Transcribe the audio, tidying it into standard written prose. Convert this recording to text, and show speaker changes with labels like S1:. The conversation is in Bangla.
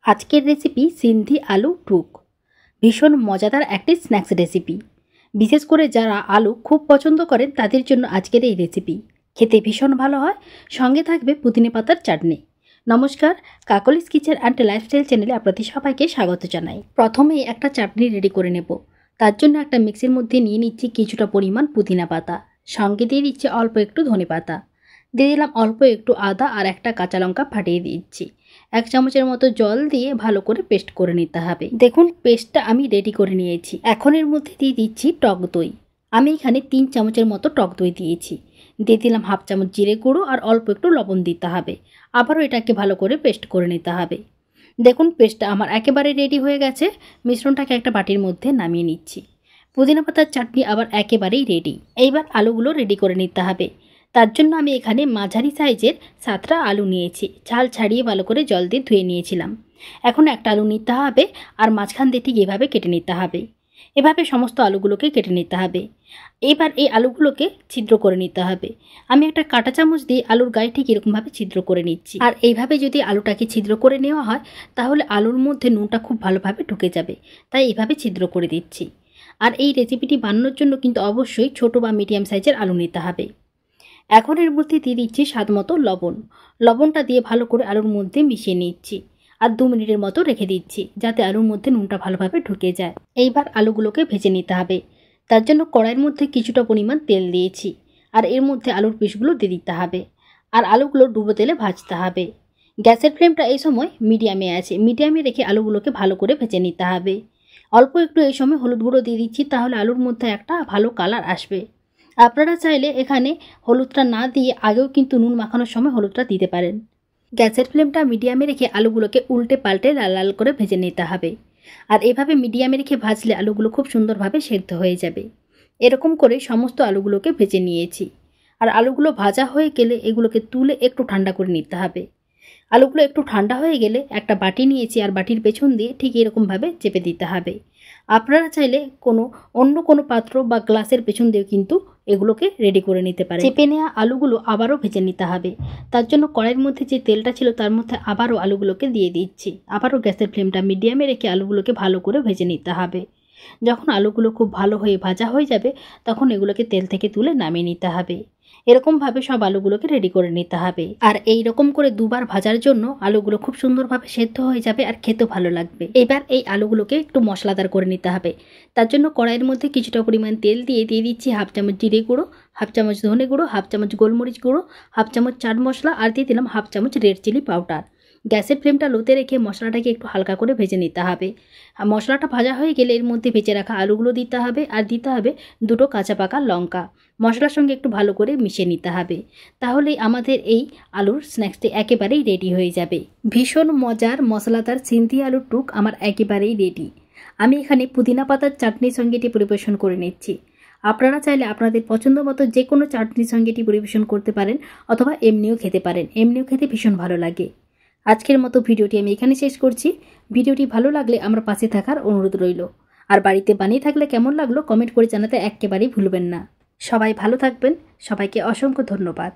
S1: আজকের রেসিপি সিন্ধি আলু টুক। ভীষণ মজাদার একটি স্ন্যাক্স রেসিপি। বিশেষ করে যারা আলু খুব পছন্দ করেন তাদের জন্য আজকের এই রেসিপি খেতে ভীষণ ভালো হয়। সঙ্গে থাকবে পুদিনা পাতার চাটনি। নমস্কার, কাকলিস কিচেন অ্যান্ড লাইফস্টাইল চ্যানেলে আপনাদের সবাইকে স্বাগত জানাই। প্রথমেই একটা চাটনি রেডি করে নেব। তার জন্য একটা মিক্সির মধ্যে নিয়ে নিচ্ছি কিছুটা পরিমাণ পুদিনা পাতা, সঙ্গে দিয়ে দিচ্ছি অল্প একটু ধনে পাতা, দিয়ে দিলাম অল্প একটু আদা আর একটা কাঁচা লঙ্কা ফাটিয়ে দিচ্ছি। 1 চামচের মতো জল দিয়ে ভালো করে পেস্ট করে নিতে হবে। দেখুন পেস্টটা আমি রেডি করে নিয়েছি। এখন এর মধ্যে দিয়ে দিচ্ছি টক দই। আমি এখানে 3 চামচের মতো টক দই দিয়েছি। দিয়ে দিলাম 1/2 চামচ জিরে গুঁড়ো আর অল্প একটু লবণ দিতে হবে। আবারও এটাকে ভালো করে পেস্ট করে নিতে হবে। দেখুন পেস্টটা আমার একেবারে রেডি হয়ে গেছে। মিশ্রণটাকে একটা বাটির মধ্যে নামিয়ে নিচ্ছি। পুদিনা পাতার চাটনি আবার একেবারেই রেডি। এইবার আলুগুলো রেডি করে নিতে হবে। তার জন্য আমি এখানে মাঝারি সাইজের 7টা আলু নিয়েছি। ছাল ছাড়িয়ে ভালো করে জল দিয়ে ধুয়ে নিয়েছিলাম। এখন একটা আলু নিতে হবে আর মাঝখান দিয়ে ঠিক এভাবে কেটে নিতে হবে। এভাবে সমস্ত আলুগুলোকে কেটে নিতে হবে। এবার এই আলুগুলোকে ছিদ্র করে নিতে হবে। আমি একটা কাঁটা চামচ দিয়ে আলুর গায়ে ঠিক এরকমভাবে ছিদ্র করে নিচ্ছি। আর এইভাবে যদি আলুটাকে ছিদ্র করে নেওয়া হয় তাহলে আলুর মধ্যে নুনটা খুব ভালোভাবে ঢুকে যাবে। তাই এভাবে ছিদ্র করে দিচ্ছি। আর এই রেসিপিটি বানানোর জন্য কিন্তু অবশ্যই ছোট বা মিডিয়াম সাইজের আলু নিতে হবে। এখন এর মধ্যে দিয়ে দিচ্ছি স্বাদ মতো লবণ। লবণটা দিয়ে ভালো করে আলুর মধ্যে মিশিয়ে নিচ্ছি আর 2 মিনিটের মতো রেখে দিচ্ছি যাতে আলুর মধ্যে নুনটা ভালোভাবে ঢুকে যায়। এইবার আলুগুলোকে ভেজে নিতে হবে। তার জন্য কড়াইয়ের মধ্যে কিছুটা পরিমাণ তেল দিয়েছি আর এর মধ্যে আলুর পিসগুলো দিয়ে দিতে হবে আর আলুগুলো ডুবো তেলে ভাজতে হবে। গ্যাসের ফ্লেমটা এই সময় মিডিয়ামে আছে। মিডিয়ামে রেখে আলুগুলোকে ভালো করে ভেজে নিতে হবে। অল্প একটু এই সময় হলুদ গুঁড়ো দিয়ে দিচ্ছি, তাহলে আলুর মধ্যে একটা ভালো কালার আসবে। আপনারা চাইলে এখানে হলুদটা না দিয়ে আগেও কিন্তু নুন মাখানোর সময় হলুদটা দিতে পারেন। গ্যাসের ফ্লেমটা মিডিয়ামে রেখে আলুগুলোকে উল্টে পাল্টে লাল লাল করে ভেজে নিতে হবে। আর এভাবে মিডিয়ামে রেখে ভাজলে আলুগুলো খুব সুন্দরভাবে সেদ্ধ হয়ে যাবে। এরকম করে সমস্ত আলুগুলোকে ভেজে নিয়েছি। আর আলুগুলো ভাজা হয়ে গেলে এগুলোকে তুলে একটু ঠান্ডা করে নিতে হবে। আলুগুলো একটু ঠান্ডা হয়ে গেলে একটা বাটি নিয়েছি আর বাটির পেছন দিয়ে ঠিক এরকমভাবে চেপে দিতে হবে। আপনারা চাইলে অন্য কোনো পাত্র বা গ্লাসের পেছন দিয়েও কিন্তু এগুলোকে রেডি করে নিতে পারেন। চেপে নেওয়া আলুগুলো আবারও ভেজে নিতে হবে। তার জন্য কড়াইয়ের মধ্যে যে তেলটা ছিল তার মধ্যে আবারও আলুগুলোকে দিয়ে দিচ্ছি। আবারও গ্যাসের ফ্লেমটা মিডিয়ামে রেখে আলুগুলোকে ভালো করে ভেজে নিতে হবে। যখন আলুগুলো খুব ভালো হয়ে ভাজা হয়ে যাবে তখন এগুলোকে তেল থেকে তুলে নামিয়ে নিতে হবে। এরকমভাবে সব আলুগুলোকে রেডি করে নিতে হবে। আর এই রকম করে দুবার ভাজার জন্য আলুগুলো খুব সুন্দরভাবে সেদ্ধ হয়ে যাবে আর খেতেও ভালো লাগবে। এবার এই আলুগুলোকে একটু মশলাদার করে নিতে হবে। তার জন্য কড়াইয়ের মধ্যে কিছুটা পরিমাণ তেল দিয়ে দিচ্ছি 1/2 চামচ জিরে গুঁড়ো, 1/2 চামচ ধনে গুঁড়ো, 1/2 চামচ গোলমরিচ গুঁড়ো, 1/2 চামচ চাট মশলা আর দিয়ে দিলাম 1/2 চামচ রেড চিলি পাউডার। গ্যাসের ফ্লেমটা লোতে রেখে মশলাটাকে একটু হালকা করে ভেজে নিতে হবে। আর মশলাটা ভাজা হয়ে গেলে এর মধ্যে ভেজে রাখা আলুগুলো দিতে হবে আর দিতে হবে 2টো কাঁচা পাকা লঙ্কা। মশলার সঙ্গে একটু ভালো করে মিশিয়ে নিতে হবে। তাহলেই আমাদের এই আলুর স্ন্যাক্সটি একেবারেই রেডি হয়ে যাবে। ভীষণ মজার মশলাদার সিন্ধি আলুর টুক আমার একেবারেই রেডি। আমি এখানে পুদিনা পাতার চাটনির সঙ্গে এটি পরিবেশন করে নিচ্ছি। আপনারা চাইলে আপনাদের পছন্দ মতো যে কোনো চাটনির সঙ্গে এটি পরিবেশন করতে পারেন অথবা এমনিও খেতে পারেন। এমনিও খেতে ভীষণ ভালো লাগে। আজকের মতো ভিডিওটি আমি এখানে শেষ করছি। ভিডিওটি ভালো লাগলে আমার পাশে থাকার অনুরোধ রইল। আর বাড়িতে বানিয়ে থাকলে কেমন লাগলো কমেন্ট করে জানাতে একেবারেই ভুলবেন না। সবাই ভালো থাকবেন। সবাইকে অসংখ্য ধন্যবাদ।